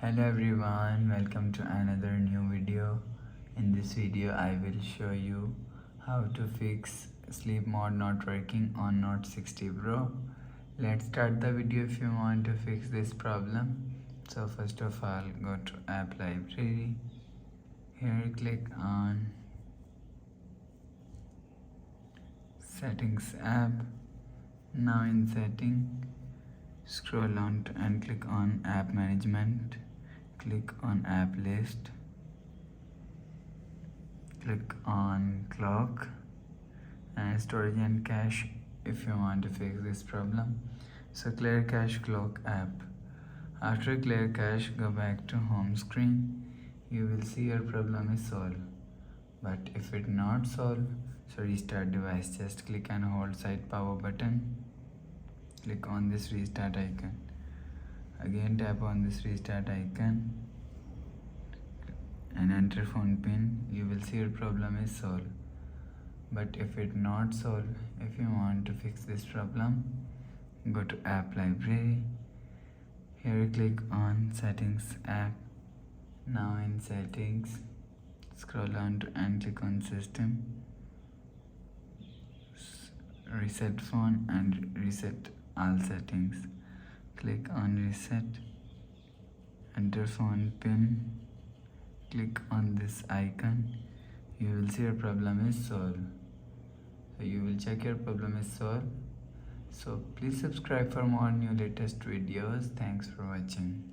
Hello everyone, welcome to another new video. In this video I will show you how to fix sleep mode not working on Note 60 Pro. Let's start the video if you want to fix this problem. So first of all, go to app library. Here click on settings app. Now in setting, scroll down and click on app management. Click on app list, click on clock and storage and cache if you want to fix this problem. So clear cache clock app. After clear cache, go back to home screen. You will see your problem is solved. But if it not solved, so restart device. Just click and hold side power button. Click on this restart icon. Again tap on this restart icon and enter phone pin. You will see your problem is solved. But if it not solved, if you want to fix this problem, go to app library. Here click on settings app. Now in settings, scroll down and click on system, reset phone and reset all settings. Click on reset, enter phone pin, click on this icon. You will see your problem is solved. So you will check your problem is solved. So please subscribe for more new latest videos. Thanks for watching.